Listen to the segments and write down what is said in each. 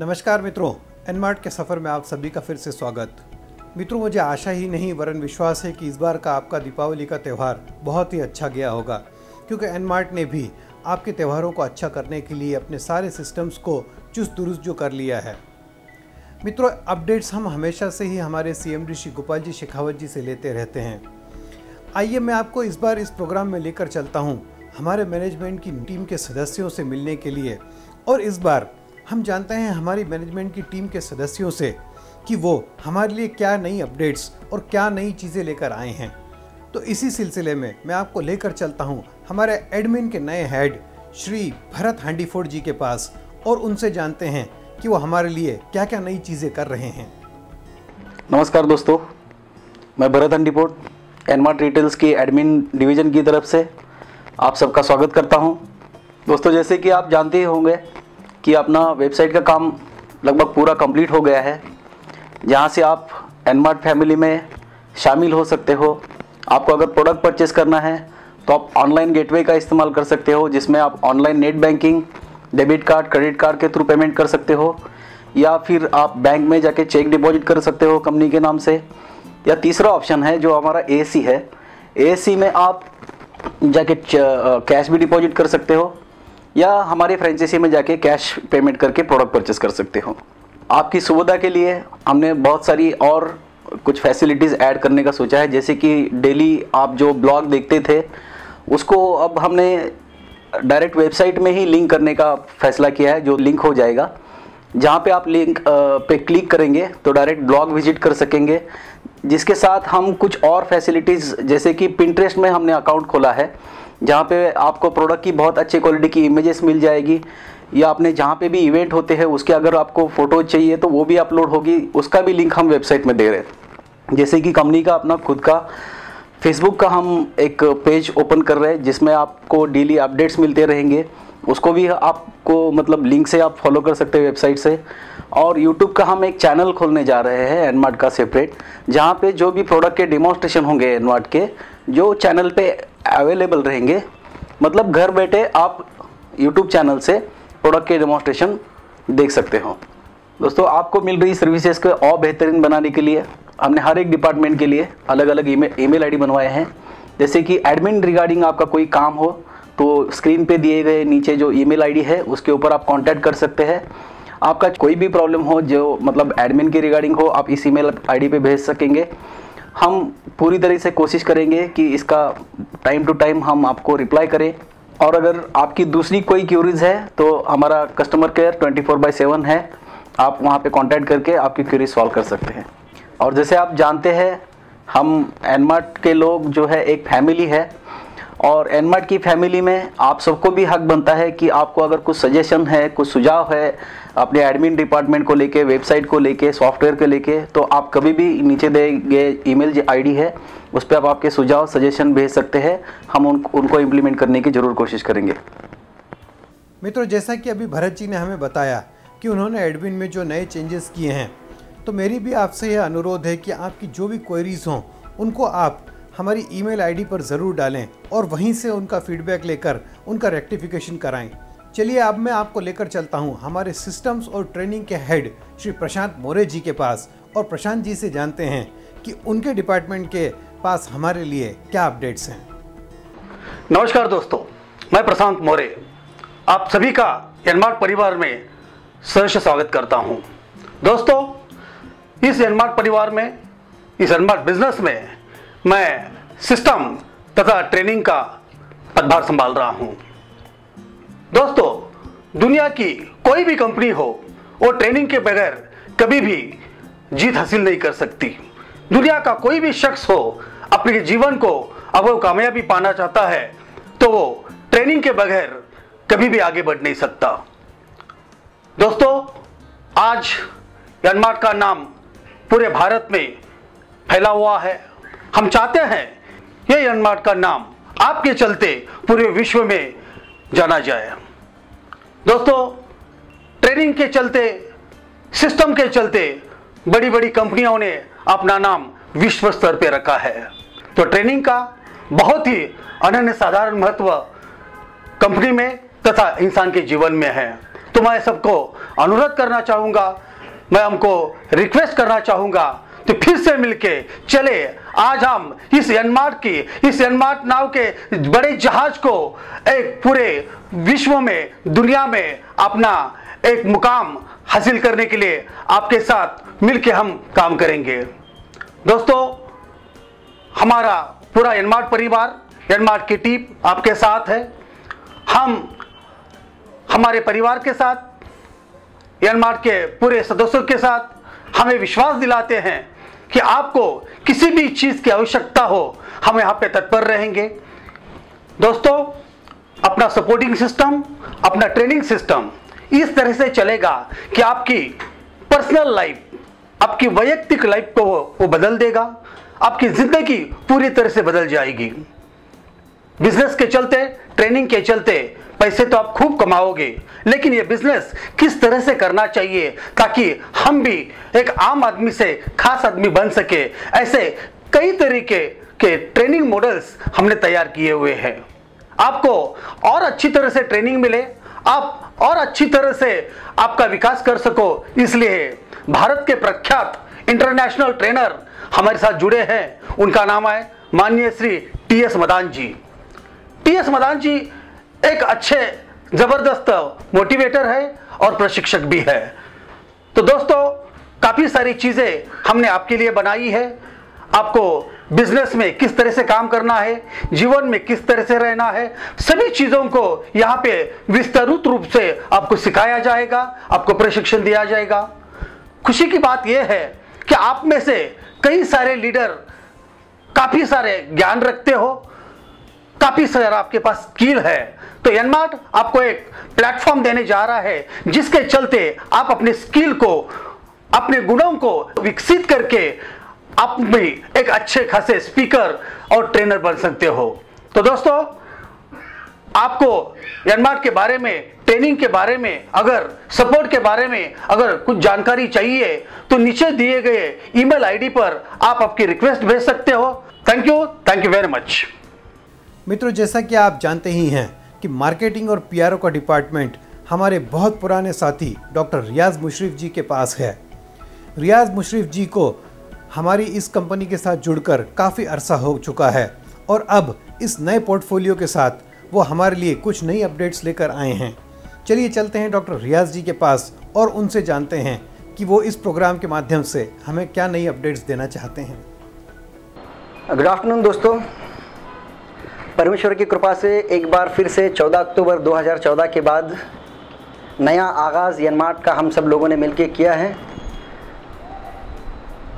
नमस्कार मित्रों, एनमार्ट के सफ़र में आप सभी का फिर से स्वागत। मित्रों, मुझे आशा ही नहीं वरन विश्वास है कि इस बार का आपका दीपावली का त्यौहार बहुत ही अच्छा गया होगा, क्योंकि एनमार्ट ने भी आपके त्योहारों को अच्छा करने के लिए अपने सारे सिस्टम्स को चुस्त दुरुस्त जो कर लिया है। मित्रों, अपडेट्स हम हमेशा से ही हमारे CMD श्री गोपाल जी शेखावत जी से लेते रहते हैं। आइए मैं आपको इस बार इस प्रोग्राम में लेकर चलता हूँ हमारे मैनेजमेंट की टीम के सदस्यों से मिलने के लिए, और इस बार हम जानते हैं हमारी मैनेजमेंट की टीम के सदस्यों से कि वो हमारे लिए क्या नई अपडेट्स और क्या नई चीज़ें लेकर आए हैं। तो इसी सिलसिले में मैं आपको लेकर चलता हूं हमारे एडमिन के नए हेड श्री भरत हांडीफोड़ जी के पास, और उनसे जानते हैं कि वो हमारे लिए क्या क्या नई चीज़ें कर रहे हैं। नमस्कार दोस्तों, मैं भरत हांडीफोड़ एनमार्ट रिटेल्स की एडमिन डिवीज़न की तरफ से आप सबका स्वागत करता हूं। दोस्तों, जैसे कि आप जानते ही होंगे कि अपना वेबसाइट का काम लगभग पूरा कंप्लीट हो गया है, जहां से आप एनमार्ट फैमिली में शामिल हो सकते हो। आपको अगर प्रोडक्ट परचेस करना है तो आप ऑनलाइन गेटवे का इस्तेमाल कर सकते हो, जिसमें आप online net banking, debit card, credit card के थ्रू पेमेंट कर सकते हो, या फिर आप बैंक में जाके चेक डिपॉजिट कर सकते हो कंपनी के नाम से। या तीसरा ऑप्शन है जो हमारा AAC है। AAC में आप जाके कैश भी डिपॉजिट कर सकते हो, या हमारे फ्रेंचाइजी में जाके कैश पेमेंट करके प्रोडक्ट परचेस कर सकते हो। आपकी सुविधा के लिए हमने बहुत सारी और कुछ फैसिलिटीज़ ऐड करने का सोचा है, जैसे कि डेली आप जो ब्लॉग देखते थे उसको अब हमने डायरेक्ट वेबसाइट में ही लिंक करने का फैसला किया है, जो लिंक हो जाएगा। जहाँ पे आप लिंक पे क्लिक करेंगे तो डायरेक्ट ब्लॉग विजिट कर सकेंगे, जिसके साथ हम कुछ और फैसिलिटीज़, जैसे कि पिंटरेस्ट में हमने अकाउंट खोला है, जहाँ पे आपको प्रोडक्ट की बहुत अच्छी क्वालिटी की इमेजेस मिल जाएगी, या आपने जहाँ पे भी इवेंट होते हैं उसके अगर आपको फ़ोटो चाहिए तो वो भी अपलोड होगी, उसका भी लिंक हम वेबसाइट में दे रहे हैं। जैसे कि कंपनी का अपना खुद का फेसबुक का हम एक पेज ओपन कर रहे हैं, जिसमें आपको डेली अपडेट्स मिलते रहेंगे, उसको भी आपको मतलब लिंक से आप फॉलो कर सकते हैं वेबसाइट से। और यूट्यूब का हम एक चैनल खोलने जा रहे हैं एनमार्ट का सेपरेट, जहाँ पे जो भी प्रोडक्ट के डेमोन्स्ट्रेशन होंगे एनमार्ट के, जो चैनल पे अवेलेबल रहेंगे, मतलब घर बैठे आप यूट्यूब चैनल से प्रोडक्ट के डेमोन्स्ट्रेशन देख सकते हो। दोस्तों, आपको मिल रही सर्विसेज को और बेहतरीन बनाने के लिए हमने हर एक डिपार्टमेंट के लिए अलग अलग ईमेल आईडी बनवाए हैं। जैसे कि एडमिन रिगार्डिंग आपका कोई काम हो तो स्क्रीन पे दिए गए नीचे जो ईमेल आईडी है उसके ऊपर आप कांटेक्ट कर सकते हैं। आपका कोई भी प्रॉब्लम हो जो मतलब एडमिन के रिगार्डिंग हो, आप इस ईमेल आईडी पे भेज सकेंगे। हम पूरी तरह से कोशिश करेंगे कि इसका टाइम टू टाइम हम आपको रिप्लाई करें। और अगर आपकी दूसरी कोई क्यूरीज है तो हमारा कस्टमर केयर 24/7 है, आप वहाँ पे कांटेक्ट करके आपकी क्यूरीज सॉल्व कर सकते हैं। और जैसे आप जानते हैं, हम एनमार्ट के लोग जो है एक फैमिली है, और एनमार्ट की फैमिली में आप सबको भी हक बनता है कि आपको अगर कुछ सजेशन है, कुछ सुझाव है अपने एडमिन डिपार्टमेंट को लेके, वेबसाइट को लेके, सॉफ्टवेयर को लेके, तो आप कभी भी नीचे दिए गए ईमेल जो आईडी है उस पर आप आपके सुझाव सजेशन भेज सकते हैं। हम उनको इम्प्लीमेंट करने की ज़रूर कोशिश करेंगे। मित्रों, जैसा कि अभी भरत जी ने हमें बताया कि उन्होंने एडमिन में जो नए चेंजेस किए हैं, तो मेरी भी आपसे यह अनुरोध है कि आपकी जो भी क्वेरीज हों उनको आप हमारी ईमेल आईडी पर ज़रूर डालें और वहीं से उनका फीडबैक लेकर उनका रेक्टिफिकेशन कराएं। चलिए, अब मैं आपको लेकर चलता हूं हमारे सिस्टम्स और ट्रेनिंग के हेड श्री प्रशांत मोरे जी के पास, और प्रशांत जी से जानते हैं कि उनके डिपार्टमेंट के पास हमारे लिए क्या अपडेट्स हैं। नमस्कार दोस्तों, मैं प्रशांत मोरे आप सभी का एनमार्ट परिवार में सहर्ष स्वागत करता हूं। दोस्तों, इस एनमार्ट परिवार में, इस एनमार्ट बिजनेस में मैं सिस्टम तथा ट्रेनिंग का पदभार संभाल रहा हूं। दोस्तों, दुनिया की कोई भी कंपनी हो वो ट्रेनिंग के बगैर कभी भी जीत हासिल नहीं कर सकती। दुनिया का कोई भी शख्स हो, अपने जीवन को अगर वो कामयाबी पाना चाहता है तो वो ट्रेनिंग के बगैर कभी भी आगे बढ़ नहीं सकता। दोस्तों, आज एनमार्ट का नाम पूरे भारत में फैला हुआ है। हम चाहते हैं ये एनमार्ट का नाम आपके चलते पूरे विश्व में जाना जाए। दोस्तों, ट्रेनिंग के चलते, सिस्टम के चलते बड़ी बड़ी कंपनियों ने अपना नाम विश्व स्तर पर रखा है। तो ट्रेनिंग का बहुत ही अनन्य साधारण महत्व कंपनी में तथा इंसान के जीवन में है। तो मैं सबको अनुरोध करना चाहूँगा, मैं हमको रिक्वेस्ट करना चाहूँगा, तो फिर से मिलके चले आज हम इस एनमार्ट नाव के बड़े जहाज को एक पूरे विश्व में, दुनिया में अपना एक मुकाम हासिल करने के लिए आपके साथ मिलके हम काम करेंगे। दोस्तों, हमारा पूरा एनमार्ट परिवार, एनमार्ट की टीम आपके साथ है। हम हमारे परिवार के साथ, एनमार्ट के पूरे सदस्यों के साथ हमें विश्वास दिलाते हैं कि आपको किसी भी चीज की आवश्यकता हो, हम यहां पे तत्पर रहेंगे। दोस्तों, अपना सपोर्टिंग सिस्टम, अपना ट्रेनिंग सिस्टम इस तरह से चलेगा कि आपकी पर्सनल लाइफ, आपकी वैयक्तिक लाइफ को वो बदल देगा, आपकी जिंदगी पूरी तरह से बदल जाएगी। बिजनेस के चलते, ट्रेनिंग के चलते पैसे तो आप खूब कमाओगे, लेकिन ये बिजनेस किस तरह से करना चाहिए ताकि हम भी एक आम आदमी से खास आदमी बन सके, ऐसे कई तरीके के ट्रेनिंग मॉडल्स हमने तैयार किए हुए हैं। आपको और अच्छी तरह से ट्रेनिंग मिले, आप और अच्छी तरह से आपका विकास कर सको, इसलिए भारत के प्रख्यात इंटरनेशनल ट्रेनर हमारे साथ जुड़े हैं। उनका नाम है माननीय श्री टी.एस. मदान जी। टी.एस. मदान जी एक अच्छे जबरदस्त मोटिवेटर है और प्रशिक्षक भी है। तो दोस्तों, काफी सारी चीजें हमने आपके लिए बनाई है। आपको बिजनेस में किस तरह से काम करना है, जीवन में किस तरह से रहना है, सभी चीजों को यहाँ पे विस्तृत रूप से आपको सिखाया जाएगा, आपको प्रशिक्षण दिया जाएगा। खुशी की बात यह है कि आप में से कई सारे लीडर काफी सारे ज्ञान रखते हो, काफी सारा आपके पास स्किल है। तो एनमार्ट आपको एक प्लेटफॉर्म देने जा रहा है जिसके चलते आप अपने स्किल को, अपने गुणों को विकसित करके आप भी एक अच्छे खासे स्पीकर और ट्रेनर बन सकते हो। तो दोस्तों, आपको एनमार्ट के बारे में, ट्रेनिंग के बारे में, अगर सपोर्ट के बारे में अगर कुछ जानकारी चाहिए तो नीचे दिए गए ईमेल आईडी पर आप आपकी रिक्वेस्ट भेज सकते हो। Thank you very much. मित्रों, जैसा कि आप जानते ही हैं कि मार्केटिंग और पीआरओ का डिपार्टमेंट हमारे बहुत पुराने साथी डॉक्टर रियाज मुशर्रफ जी के पास है। रियाज मुशर्रफ जी को हमारी इस कंपनी के साथ जुड़कर काफ़ी अरसा हो चुका है और अब इस नए पोर्टफोलियो के साथ वो हमारे लिए कुछ नई अपडेट्स लेकर आए हैं। चलिए चलते हैं डॉक्टर रियाज जी के पास और उनसे जानते हैं कि वो इस प्रोग्राम के माध्यम से हमें क्या नई अपडेट्स देना चाहते हैं। गुड आफ्टरनून दोस्तों, परमेश्वर की कृपा से एक बार फिर से 14 अक्टूबर 2014 के बाद नया आगाज़ एनमार्ट का हम सब लोगों ने मिलकर किया है।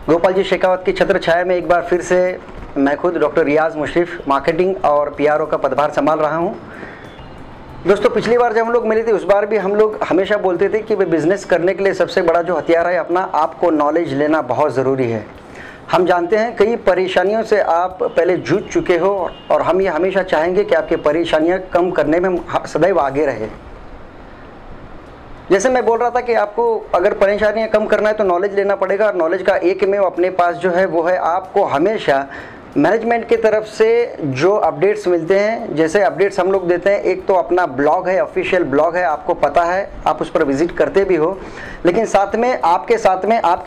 गोपाल जी शेखावत की छत्र छाया में एक बार फिर से मैं खुद डॉक्टर रियाज मुशर्रफ मार्केटिंग और पीआरओ का पदभार संभाल रहा हूं। दोस्तों, पिछली बार जब हम लोग मिले थे उस बार भी हम लोग हमेशा बोलते थे कि बिज़नेस करने के लिए सबसे बड़ा जो हथियार है अपना आपको नॉलेज लेना बहुत ज़रूरी है। हम जानते हैं कई परेशानियों से आप पहले जूझ चुके हो और हम ये हमेशा चाहेंगे कि आपकी परेशानियां कम करने में हम सदैव आगे रहे। जैसे मैं बोल रहा था कि आपको अगर परेशानियां कम करना है तो नॉलेज लेना पड़ेगा और नॉलेज का एक में अपने पास जो है वो है आपको हमेशा मैनेजमेंट की तरफ से जो अपडेट्स मिलते हैं। जैसे अपडेट्स हम लोग देते हैं, एक तो अपना ब्लॉग है, ऑफिशियल ब्लॉग है, आपको पता है, आप उस पर विजिट करते भी हो, लेकिन साथ में आपके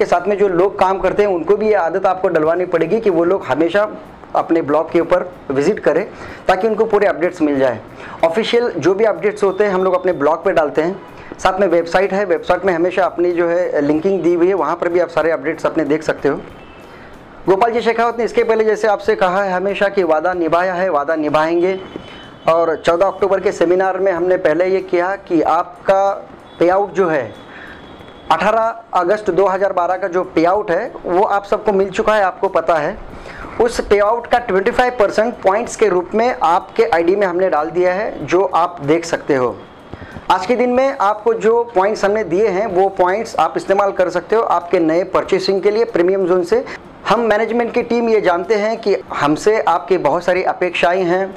साथ में जो लोग काम करते हैं उनको भी ये आदत आपको डलवानी पड़ेगी कि वो लोग हमेशा अपने ब्लॉग के ऊपर विजिट करें ताकि उनको पूरे अपडेट्स मिल जाए। ऑफिशियल जो भी अपडेट्स होते हैं हम लोग अपने ब्लॉग पर डालते हैं। साथ में वेबसाइट है, वेबसाइट में हमेशा अपनी जो है लिंकिंग दी हुई है, वहाँ पर भी आप सारे अपडेट्स अपने देख सकते हो। गोपाल जी शेखावत ने इसके पहले जैसे आपसे कहा है हमेशा कि वादा निभाया है, वादा निभाएंगे। और 14 अक्टूबर के सेमिनार में हमने पहले ये किया कि आपका पे आउट जो है 18 अगस्त 2012 का जो पे आउट है वो आप सबको मिल चुका है, आपको पता है। उस पे आउट का 25% पॉइंट्स के रूप में आपके आईडी में हमने डाल दिया है, जो आप देख सकते हो। आज के दिन में आपको जो पॉइंट्स हमने दिए हैं वो पॉइंट्स आप इस्तेमाल कर सकते हो आपके नए परचेसिंग के लिए प्रीमियम जोन से। हम मैनेजमेंट की टीम ये जानते हैं कि हमसे आपकी बहुत सारी अपेक्षाएं हैं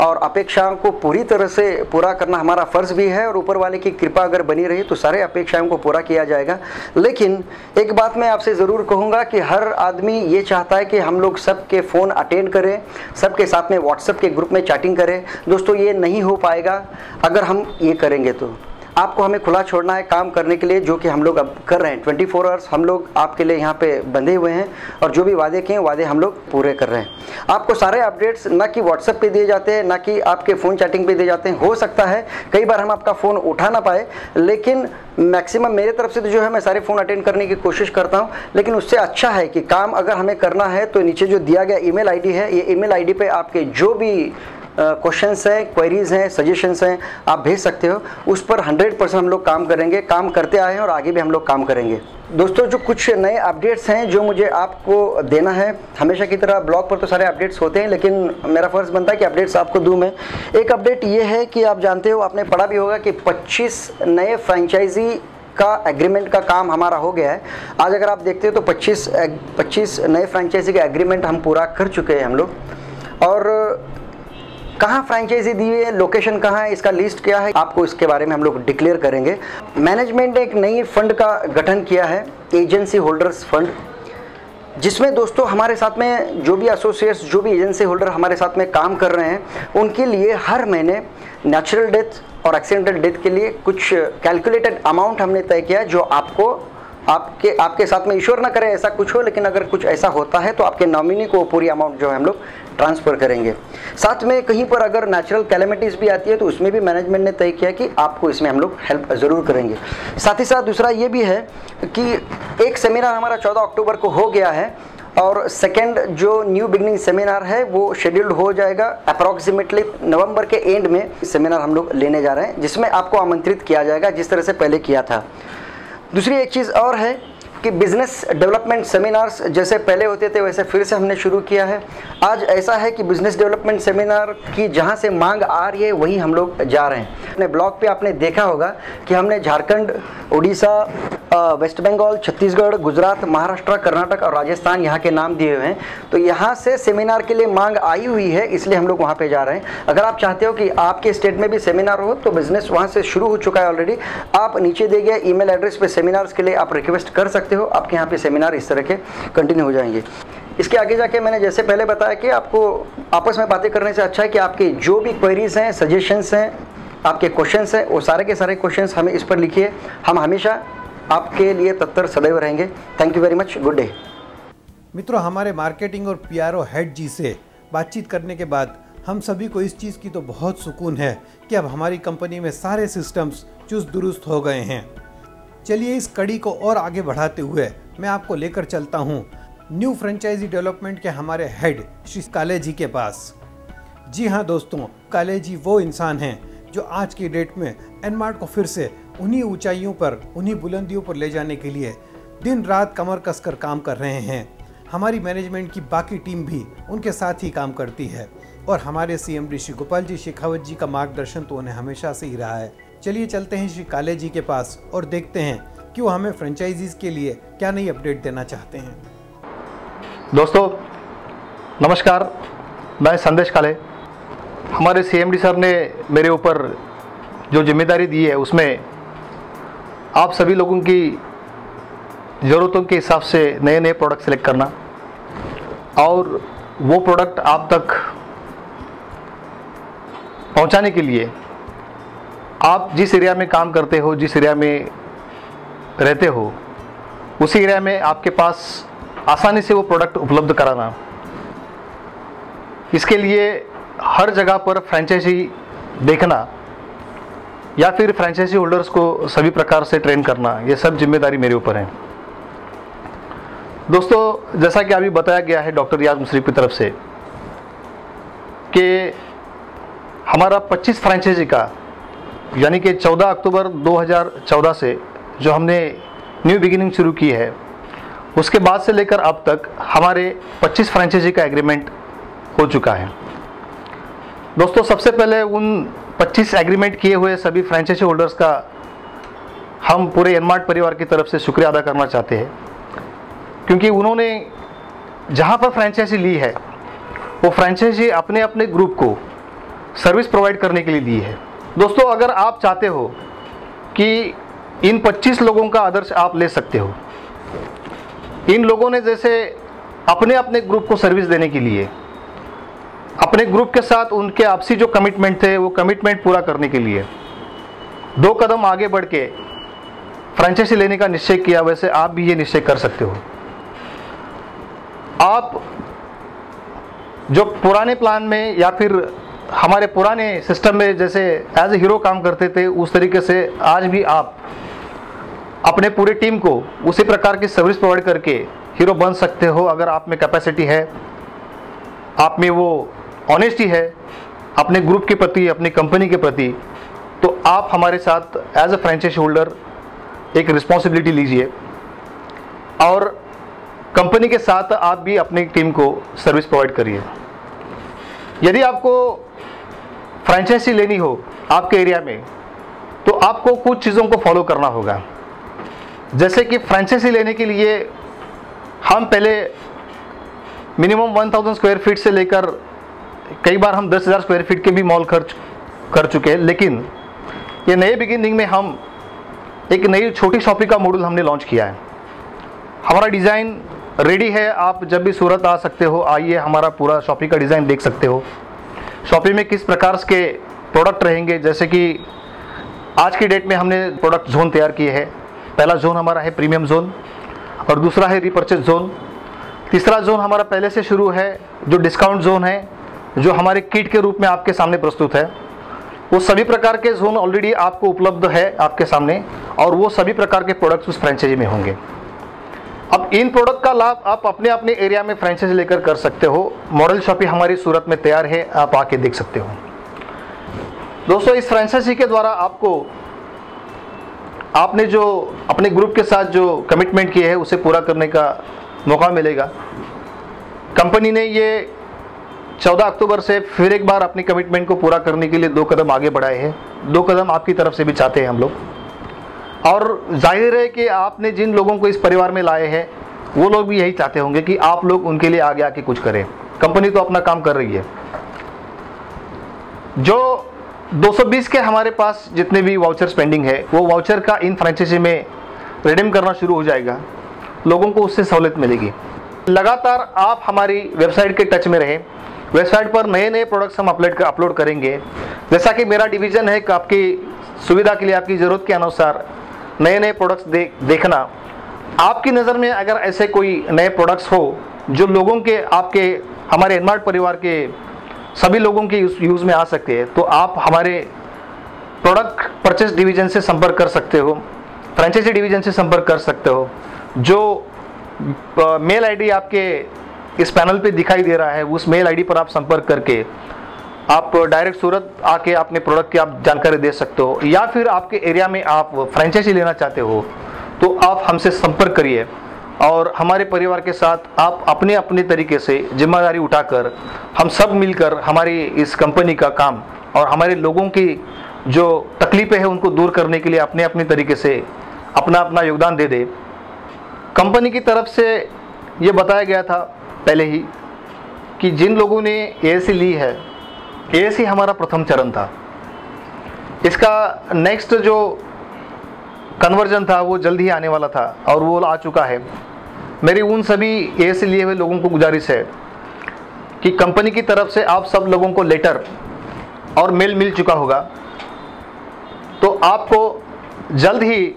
और अपेक्षाओं को पूरी तरह से पूरा करना हमारा फ़र्ज़ भी है और ऊपर वाले की कृपा अगर बनी रही तो सारे अपेक्षाओं को पूरा किया जाएगा। लेकिन एक बात मैं आपसे ज़रूर कहूँगा कि हर आदमी ये चाहता है कि हम लोग सबके फ़ोन अटेंड करें, सबके साथ में व्हाट्सएप के ग्रुप में चैटिंग करें। दोस्तों, ये नहीं हो पाएगा अगर हम ये करेंगे तो आपको हमें खुला छोड़ना है काम करने के लिए, जो कि हम लोग अब कर रहे हैं। 24 आवर्स हम लोग आपके लिए यहाँ पे बंधे हुए हैं और जो भी वादे किए वादे हम लोग पूरे कर रहे हैं। आपको सारे अपडेट्स ना कि व्हाट्सएप पे दिए जाते हैं, ना कि आपके फ़ोन चैटिंग पे दिए जाते हैं। हो सकता है कई बार हम आपका फ़ोन उठा ना पाए, लेकिन मैक्सिमम मेरे तरफ से तो जो है मैं सारे फ़ोन अटेंड करने की कोशिश करता हूँ। लेकिन उससे अच्छा है कि काम अगर हमें करना है तो नीचे जो दिया गया ईमेल आईडी है, ये ईमेल आईडी पे आपके जो भी क्वेश्चंस हैं, क्वेरीज हैं, सजेशंस हैं, आप भेज सकते हो। उस पर 100% हम लोग काम करेंगे, काम करते आए हैं और आगे भी हम लोग काम करेंगे। दोस्तों, जो कुछ नए अपडेट्स हैं जो मुझे आपको देना है, हमेशा की तरह ब्लॉग पर तो सारे अपडेट्स होते हैं, लेकिन मेरा फ़र्ज़ बनता है कि अपडेट्स आपको दूं मैं। एक अपडेट ये है कि आप जानते हो, आपने पढ़ा भी होगा कि 25 नए फ्रेंचाइजी का एग्रीमेंट का काम हमारा हो गया है। आज अगर आप देखते हो तो 25 नए फ्रेंचाइजी का एग्रीमेंट हम पूरा कर चुके हैं हम लोग। और कहाँ फ्रेंचाइजी दी है, लोकेशन कहाँ है, इसका लिस्ट क्या है, आपको इसके बारे में हम लोग डिक्लेयर करेंगे। मैनेजमेंट ने एक नई फंड का गठन किया है, एजेंसी होल्डर्स फंड, जिसमें दोस्तों हमारे साथ में जो भी एसोसिएट्स, जो भी एजेंसी होल्डर हमारे साथ में काम कर रहे हैं, उनके लिए हर महीने नेचुरल डेथ और एक्सीडेंटल डेथ के लिए कुछ कैलकुलेटेड अमाउंट हमने तय किया है, जो आपको आपके साथ में ईश्वर ना करे ऐसा कुछ हो, लेकिन अगर कुछ ऐसा होता है तो आपके नॉमिनी को पूरी अमाउंट जो है हम लोग ट्रांसफ़र करेंगे। साथ में कहीं पर अगर नेचुरल कैलेमिटीज़ भी आती है तो उसमें भी मैनेजमेंट ने तय किया कि आपको इसमें हम लोग हेल्प ज़रूर करेंगे। साथ ही साथ दूसरा ये भी है कि एक सेमिनार हमारा 14 अक्टूबर को हो गया है और सेकेंड जो न्यू बिगनिंग सेमिनार है वो शेड्यूल्ड हो जाएगा अप्रॉक्सीमेटली नवंबर के एंड में। सेमिनार हम लोग लेने जा रहे हैं, जिसमें आपको आमंत्रित किया जाएगा जिस तरह से पहले किया था। दूसरी एक चीज़ और है कि बिज़नेस डेवलपमेंट सेमिनार्स जैसे पहले होते थे वैसे फिर से हमने शुरू किया है। आज ऐसा है कि बिज़नेस डेवलपमेंट सेमिनार की जहां से मांग आ रही है वहीं हम लोग जा रहे हैं। अपने ब्लॉग पे आपने देखा होगा कि हमने झारखंड, उड़ीसा, वेस्ट बंगाल, छत्तीसगढ़, गुजरात, महाराष्ट्र, कर्नाटक और राजस्थान यहाँ के नाम दिए हुए हैं। तो यहाँ से सेमिनार के लिए मांग आई हुई है, इसलिए हम लोग वहाँ पे जा रहे हैं। अगर आप चाहते हो कि आपके स्टेट में भी सेमिनार हो तो बिज़नेस वहाँ से शुरू हो चुका है ऑलरेडी। आप नीचे दिए गए ईमेल एड्रेस पे सेमिनार्स के लिए आप रिक्वेस्ट कर सकते हो, आपके यहाँ पे सेमिनार इस तरह के कंटिन्यू हो जाएंगे। इसके आगे जाके मैंने जैसे पहले बताया कि आपको आपस में बातें करने से अच्छा है कि आपके जो भी क्वेरीज हैं, सजेशंस हैं, आपके क्वेश्चंस हैं, वो सारे के सारे क्वेश्चंस हमें इस पर लिखिए। हम हमेशा आपके लिए तत्पर सदैव रहेंगे। Thank you very much, good day. मित्रों, हमारे मार्केटिंग और पीआरओ हेड जी से बातचीत करने के बाद हम सभी को इस चीज़ की तो बहुत सुकून है कि अब हमारी कंपनी में सारे सिस्टम्स चुस्त दुरुस्त हो गए हैं। चलिए इस कड़ी को और आगे बढ़ाते हुए मैं आपको लेकर चलता हूँ न्यू फ्रेंचाइजी डेवलपमेंट के हमारे हेड श्री काले जी के पास। जी हाँ दोस्तों, काले जी वो इंसान हैं जो आज की डेट में एनमार्ट को फिर से उन्हीं ऊंचाइयों पर, उन्हीं बुलंदियों पर ले जाने के लिए दिन रात कमर कसकर काम कर रहे हैं। हमारी मैनेजमेंट की बाकी टीम भी उनके साथ ही काम करती है और हमारे सीएमडी श्री गोपाल जी शेखावत जी का मार्गदर्शन तो उन्हें हमेशा से ही रहा है। चलिए चलते हैं श्री काले जी के पास और देखते हैं कि वो हमें फ्रेंचाइजीज के लिए क्या नई अपडेट देना चाहते हैं। दोस्तों नमस्कार, मैं संदेश काले। हमारे सीएमडी सर ने मेरे ऊपर जो जिम्मेदारी दी है उसमें आप सभी लोगों की ज़रूरतों के हिसाब से नए नए प्रोडक्ट सेलेक्ट करना और वो प्रोडक्ट आप तक पहुंचाने के लिए आप जिस एरिया में काम करते हो, जिस एरिया में रहते हो, उसी एरिया में आपके पास आसानी से वो प्रोडक्ट उपलब्ध कराना। इसके लिए हर जगह पर फ्रेंचाइजी देखना या फिर फ्रेंचाइजी होल्डर्स को सभी प्रकार से ट्रेन करना, ये सब जिम्मेदारी मेरे ऊपर है। दोस्तों, जैसा कि अभी बताया गया है डॉक्टर रियाज मुशर्रफ की तरफ से कि हमारा 25 फ्रेंचाइजी का यानी कि 14 अक्टूबर 2014 से जो हमने न्यू बिगिनिंग शुरू की है, उसके बाद से लेकर अब तक हमारे 25 फ्रेंचाइजी का एग्रीमेंट हो चुका है। दोस्तों, सबसे पहले उन 25 एग्रीमेंट किए हुए सभी फ्रेंचाइजी होल्डर्स का हम पूरे एनमार्ट परिवार की तरफ से शुक्रिया अदा करना चाहते हैं, क्योंकि उन्होंने जहां पर फ्रेंचाइजी ली है वो फ्रेंचाइजी अपने अपने ग्रुप को सर्विस प्रोवाइड करने के लिए दी है। दोस्तों, अगर आप चाहते हो कि इन 25 लोगों का आदर्श आप ले सकते हो, इन लोगों ने जैसे अपने अपने ग्रुप को सर्विस देने के लिए अपने ग्रुप के साथ उनके आपसी जो कमिटमेंट थे वो कमिटमेंट पूरा करने के लिए 2 कदम आगे बढ़ के फ्रेंचाइजी लेने का निश्चय किया, वैसे आप भी ये निश्चय कर सकते हो। आप जो पुराने प्लान में या फिर हमारे पुराने सिस्टम में जैसे एज ए हीरो काम करते थे, उस तरीके से आज भी आप अपने पूरी टीम को उसी प्रकार की सर्विस प्रोवाइड करके हीरो बन सकते हो। अगर आप में कैपेसिटी है, आप में वो ऑनेस्टी है अपने ग्रुप के प्रति, अपनी कंपनी के प्रति, तो आप हमारे साथ एज ए फ्रेंचाइज होल्डर एक रिस्पॉन्सिबिलिटी लीजिए और कंपनी के साथ आप भी अपनी टीम को सर्विस प्रोवाइड करिए। यदि आपको फ्रेंचाइजी लेनी हो आपके एरिया में, तो आपको कुछ चीज़ों को फॉलो करना होगा। जैसे कि फ्रेंचाइजी लेने के लिए हम पहले मिनिमम 1000 स्क्वायर फीट से लेकर कई बार हम 10,000 स्क्वायर फीट के भी मॉल खर्च कर चुके हैं, लेकिन ये नए बिगिनिंग में हम एक नई छोटी शॉपी का मॉडल हमने लॉन्च किया है। हमारा डिज़ाइन रेडी है, आप जब भी सूरत आ सकते हो, आइए हमारा पूरा शॉपी का डिज़ाइन देख सकते हो। शॉपी में किस प्रकार के प्रोडक्ट रहेंगे, जैसे कि आज की डेट में हमने प्रोडक्ट जोन तैयार किए हैं। पहला जोन हमारा है प्रीमियम जोन और दूसरा है रीपर्चेज जोन। तीसरा जोन हमारा पहले से शुरू है जो डिस्काउंट जोन है, जो हमारे किट के रूप में आपके सामने प्रस्तुत है। वो सभी प्रकार के जोन ऑलरेडी आपको उपलब्ध है आपके सामने और वो सभी प्रकार के प्रोडक्ट्स उस फ्रेंचाइजी में होंगे। अब इन प्रोडक्ट का लाभ आप अपने अपने एरिया में फ्रेंचाइजी लेकर कर सकते हो। मॉडल शॉपी हमारी सूरत में तैयार है, आप आके देख सकते हो। दोस्तों, इस फ्रेंचाइजी के द्वारा आपने जो अपने ग्रुप के साथ जो कमिटमेंट किए है उसे पूरा करने का मौका मिलेगा। कंपनी ने ये 14 अक्टूबर से फिर एक बार अपनी कमिटमेंट को पूरा करने के लिए 2 कदम आगे बढ़ाए हैं। 2 कदम आपकी तरफ से भी चाहते हैं हम लोग, और जाहिर है कि आपने जिन लोगों को इस परिवार में लाए हैं वो लोग भी यही चाहते होंगे कि आप लोग उनके लिए आगे आके कुछ करें। कंपनी तो अपना काम कर रही है। जो 220 के हमारे पास जितने भी वाउचर स्पेंडिंग है, वो वाउचर का इन फ्रेंचाइजी में रिडीम करना शुरू हो जाएगा। लोगों को उससे सहूलियत मिलेगी। लगातार आप हमारी वेबसाइट के टच में रहें। वेबसाइट पर नए नए प्रोडक्ट्स हम अपलोड करेंगे। जैसा कि मेरा डिवीज़न है कि आपकी सुविधा के लिए, आपकी ज़रूरत के अनुसार नए नए प्रोडक्ट्स देखना। आपकी नज़र में अगर ऐसे कोई नए प्रोडक्ट्स हो जो लोगों के, आपके, हमारे एनमार्ट परिवार के सभी लोगों के यूज़ में आ सकते हैं, तो आप हमारे प्रोडक्ट परचेस डिवीज़न से संपर्क कर सकते हो, फ्रेंचाइजी डिवीज़न से संपर्क कर सकते हो। जो मेल आईडी आपके इस पैनल पे दिखाई दे रहा है, उस मेल आईडी पर आप संपर्क करके आप डायरेक्ट सूरत आके अपने प्रोडक्ट की आप जानकारी दे सकते हो। या फिर आपके एरिया में आप फ्रेंचाइजी लेना चाहते हो तो आप हमसे संपर्क करिए और हमारे परिवार के साथ आप अपने अपने तरीके से जिम्मेदारी उठाकर हम सब मिलकर हमारी इस कंपनी का काम और हमारे लोगों की जो तकलीफ़ें हैं उनको दूर करने के लिए अपने अपने तरीके से अपना अपना योगदान दे दे। कंपनी की तरफ से ये बताया गया था पहले ही कि जिन लोगों ने एएसी ली है, एएसी हमारा प्रथम चरण था। इसका नेक्स्ट जो कन्वर्जन था वो जल्द ही आने वाला था और वो आ चुका है। मेरी उन सभी एएसी लिए हुए लोगों को गुजारिश है कि कंपनी की तरफ से आप सब लोगों को लेटर और मेल मिल चुका होगा, तो आपको जल्द ही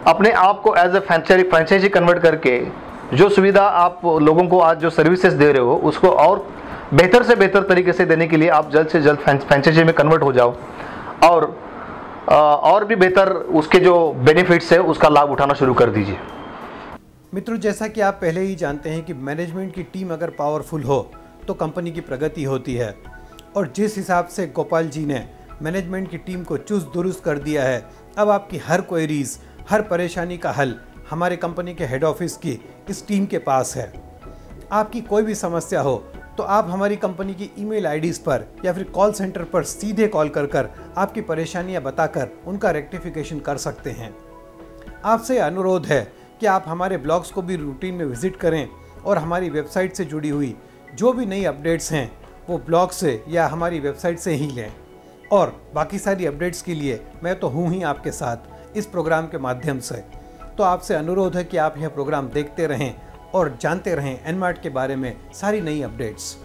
अपने आप को एज ए फ्रेंचाइजी कन्वर्ट करके जो सुविधा आप लोगों को आज जो सर्विसेज दे रहे हो उसको और बेहतर से बेहतर तरीके से देने के लिए आप जल्द से जल्द फ्रेंचाइजी में कन्वर्ट हो जाओ और भी बेहतर उसके जो बेनिफिट्स है उसका लाभ उठाना शुरू कर दीजिए। मित्रों, जैसा कि आप पहले ही जानते हैं कि मैनेजमेंट की टीम अगर पावरफुल हो तो कंपनी की प्रगति होती है, और जिस हिसाब से गोपाल जी ने मैनेजमेंट की टीम को चुस्त दुरुस्त कर दिया है, अब आपकी हर क्वेरीज, हर परेशानी का हल हमारे कंपनी के हेड ऑफिस की इस टीम के पास है। आपकी कोई भी समस्या हो तो आप हमारी कंपनी की ईमेल आईडीज़ पर या फिर कॉल सेंटर पर सीधे कॉल कर आपकी परेशानियां बताकर उनका रेक्टिफिकेशन कर सकते हैं। आपसे अनुरोध है कि आप हमारे ब्लॉग्स को भी रूटीन में विजिट करें और हमारी वेबसाइट से जुड़ी हुई जो भी नई अपडेट्स हैं वो ब्लॉग से या हमारी वेबसाइट से ही लें। और बाकी सारी अपडेट्स के लिए मैं तो हूँ ही आपके साथ इस प्रोग्राम के माध्यम से। तो आपसे अनुरोध है कि आप यह प्रोग्राम देखते रहें और जानते रहें एनमार्ट के बारे में सारी नई अपडेट्स।